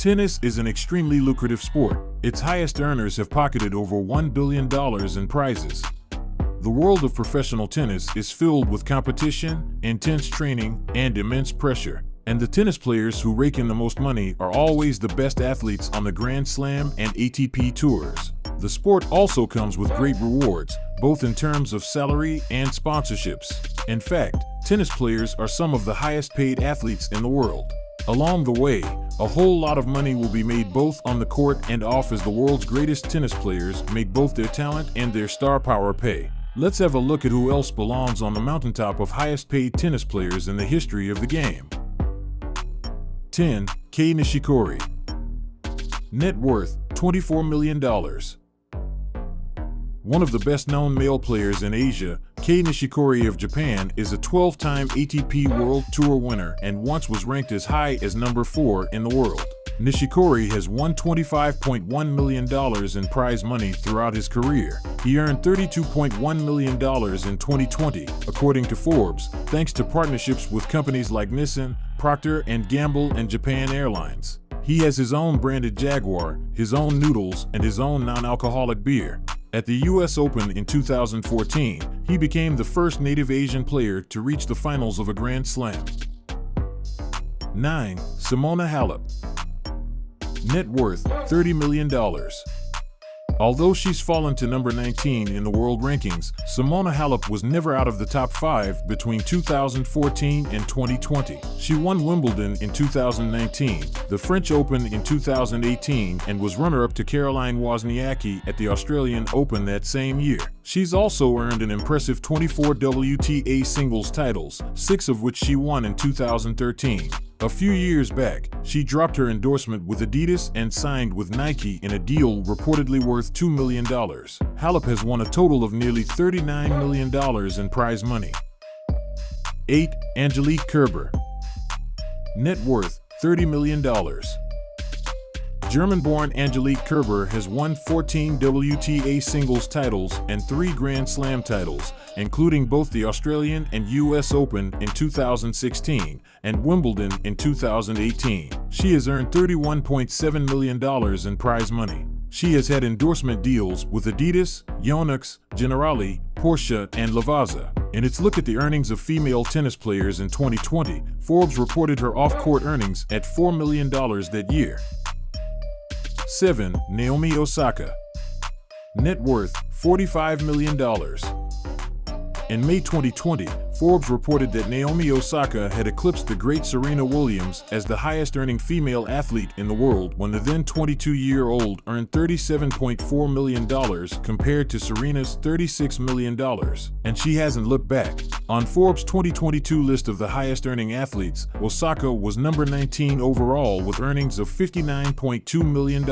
Tennis is an extremely lucrative sport. Its highest earners have pocketed over $1 billion in prizes. The world of professional tennis is filled with competition, intense training, and immense pressure. And the tennis players who rake in the most money are always the best athletes on the Grand Slam and ATP tours. The sport also comes with great rewards, both in terms of salary and sponsorships. In fact, tennis players are some of the highest paid athletes in the world. Along the way, a whole lot of money will be made both on the court and off as the world's greatest tennis players make both their talent and their star power pay. Let's have a look at who else belongs on the mountaintop of highest paid tennis players in the history of the game. 10. Kei Nishikori. Net worth $24 million. One of the best-known male players in Asia, Kei Nishikori of Japan is a 12-time ATP World Tour winner and once was ranked as high as number 4 in the world. Nishikori has won $25.1 million in prize money throughout his career. He earned $32.1 million in 2020, according to Forbes, thanks to partnerships with companies like Nissan, Procter & Gamble, and Japan Airlines. He has his own branded Jaguar, his own noodles, and his own non-alcoholic beer. At the US Open in 2014, he became the first native Asian player to reach the finals of a Grand Slam. 9. Simona Halep. Net worth $30 million. Although she's fallen to number 19 in the world rankings, Simona Halep was never out of the top 5 between 2014 and 2020. She won Wimbledon in 2019, the French Open in 2018, and was runner-up to Caroline Wozniacki at the Australian Open that same year. She's also earned an impressive 24 WTA singles titles, 6 of which she won in 2013. A few years back, she dropped her endorsement with Adidas and signed with Nike in a deal reportedly worth $2 million. Halep has won a total of nearly $39 million in prize money. 8. Angelique Kerber. Net worth $30 million. German-born Angelique Kerber has won 14 WTA singles titles and 3 Grand Slam titles, including both the Australian and US Open in 2016 and Wimbledon in 2018. She has earned $31.7 million in prize money. She has had endorsement deals with Adidas, Yonex, Generali, Porsche, and Lavazza. In its look at the earnings of female tennis players in 2020, Forbes reported her off-court earnings at $4 million that year. 7. Naomi Osaka. Net worth $45 million. In May 2020, Forbes reported that Naomi Osaka had eclipsed the great Serena Williams as the highest-earning female athlete in the world when the then 22-year-old earned $37.4 million compared to Serena's $36 million, and she hasn't looked back. On Forbes' 2022 list of the highest-earning athletes, Osaka was number 19 overall with earnings of $59.2 million.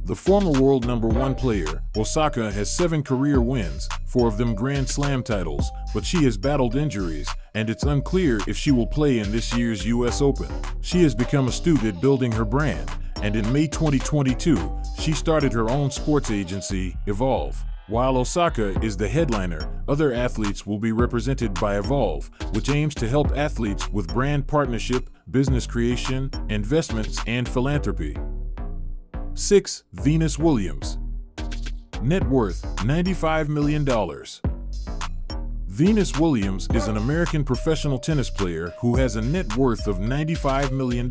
The former world number 1 player, Osaka has 7 career wins, 4 of them Grand Slam titles, but she has battled injuries, and it's unclear if she will play in this year's US Open. She has become astute at building her brand, and in May 2022, she started her own sports agency, Evolve. While Osaka is the headliner, other athletes will be represented by Evolve, which aims to help athletes with brand partnership, business creation, investments, and philanthropy. 6. Venus Williams. Net worth $95 million. Venus Williams is an American professional tennis player who has a net worth of $95 million.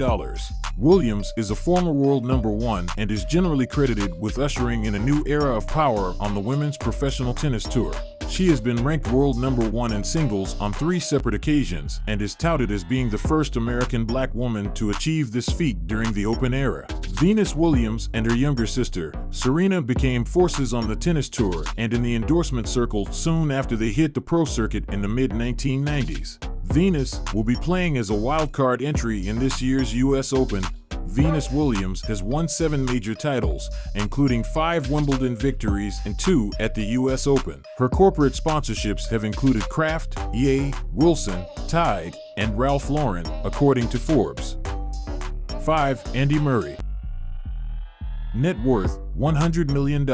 Williams is a former world number 1 and is generally credited with ushering in a new era of power on the women's professional tennis tour. She has been ranked world number 1 in singles on 3 separate occasions and is touted as being the first American black woman to achieve this feat during the Open era. Venus Williams and her younger sister, Serena, became forces on the tennis tour and in the endorsement circle soon after they hit the pro circuit in the mid-1990s. Venus will be playing as a wildcard entry in this year's US Open. Venus Williams has won 7 major titles, including 5 Wimbledon victories and 2 at the US Open. Her corporate sponsorships have included Kraft, EA, Wilson, Tide, and Ralph Lauren, according to Forbes. 5. Andy Murray. Net worth $100 million.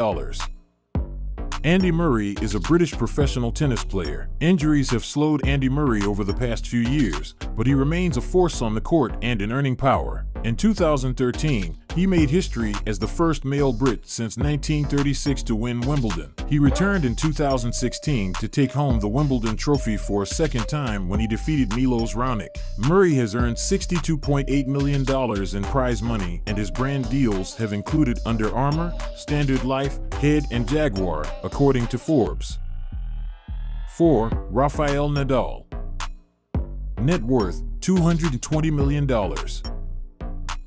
Andy Murray is a British professional tennis player. Injuries have slowed Andy Murray over the past few years, but he remains a force on the court and in earning power. In 2013, He made history as the first male Brit since 1936 to win Wimbledon. He returned in 2016 to take home the Wimbledon trophy for a second time when he defeated Milos Raonic. Murray has earned $62.8 million in prize money, and his brand deals have included Under Armour, Standard Life, Head, and Jaguar, according to Forbes. 4. Rafael Nadal. Net worth $220 million.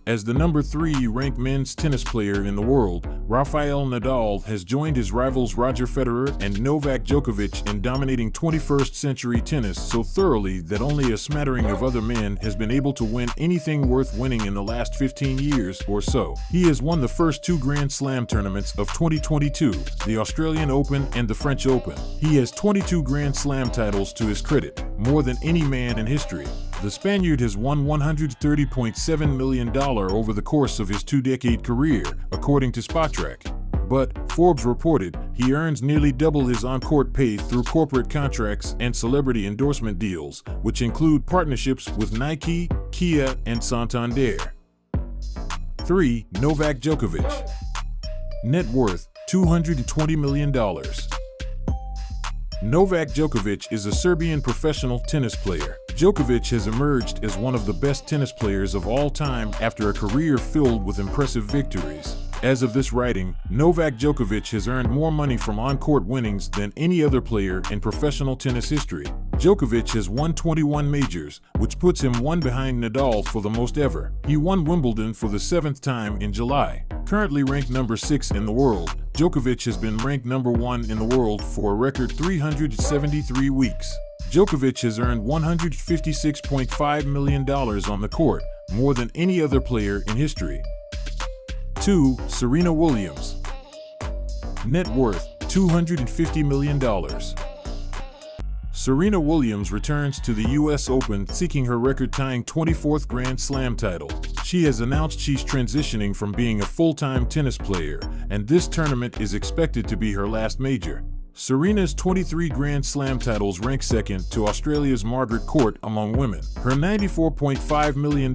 As the number 3 ranked men's tennis player in the world, Rafael Nadal has joined his rivals Roger Federer and Novak Djokovic in dominating 21st century tennis so thoroughly that only a smattering of other men has been able to win anything worth winning in the last 15 years or so. He has won the first 2 Grand Slam tournaments of 2022, the Australian Open and the French Open. He has 22 Grand Slam titles to his credit, more than any man in history. The Spaniard has won $130.7 million over the course of his 2-decade career, according to Swiatek. But, Forbes reported, he earns nearly double his on-court pay through corporate contracts and celebrity endorsement deals, which include partnerships with Nike, Kia, and Santander. 3. Novak Djokovic. Net worth $220 million. Novak Djokovic is a Serbian professional tennis player. Djokovic has emerged as one of the best tennis players of all time after a career filled with impressive victories. As of this writing, Novak Djokovic has earned more money from on-court winnings than any other player in professional tennis history. Djokovic has won 21 majors, which puts him one behind Nadal for the most ever. He won Wimbledon for the 7th time in July. Currently ranked number 6 in the world, Djokovic has been ranked number 1 in the world for a record 373 weeks. Djokovic has earned $156.5 million on the court, more than any other player in history. 2. Serena Williams. Net worth $250 million. Serena Williams returns to the US Open seeking her record-tying 24th Grand Slam title. She has announced she's transitioning from being a full-time tennis player, and this tournament is expected to be her last major. Serena's 23 Grand Slam titles rank second to Australia's Margaret Court among women. Her $94.5 million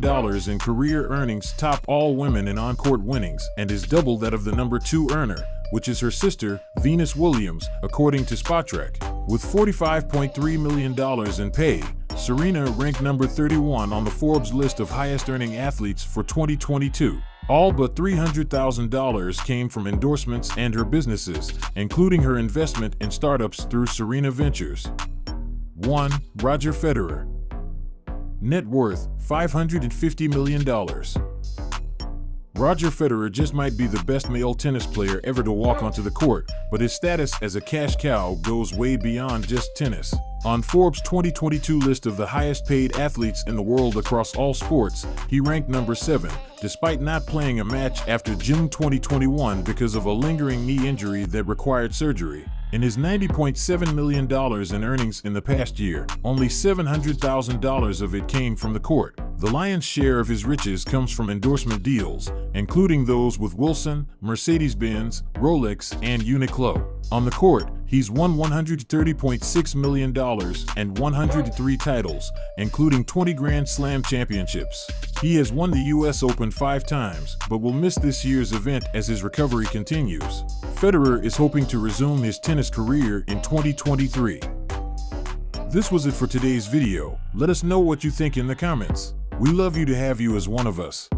in career earnings top all women in on-court winnings and is double that of the number 2 earner, which is her sister, Venus Williams, according to Swiatek. With $45.3 million in pay, Serena ranked number 31 on the Forbes list of highest-earning athletes for 2022. All but $300,000 came from endorsements and her businesses, including her investment in startups through Serena Ventures. 1. Roger Federer. Net worth $550 million. Roger Federer just might be the best male tennis player ever to walk onto the court, but his status as a cash cow goes way beyond just tennis. On Forbes' 2022 list of the highest-paid athletes in the world across all sports, he ranked number 7, despite not playing a match after June 2021 because of a lingering knee injury that required surgery. In his $90.7 million in earnings in the past year, only $700,000 of it came from the court. The lion's share of his riches comes from endorsement deals, including those with Wilson, Mercedes-Benz, Rolex, and Uniqlo. On the court, he's won $130.6 million and 103 titles, including 20 Grand Slam championships. He has won the US Open 5 times, but will miss this year's event as his recovery continues. Federer is hoping to resume his tennis career in 2023. This was it for today's video. Let us know what you think in the comments. We love you to have you as one of us.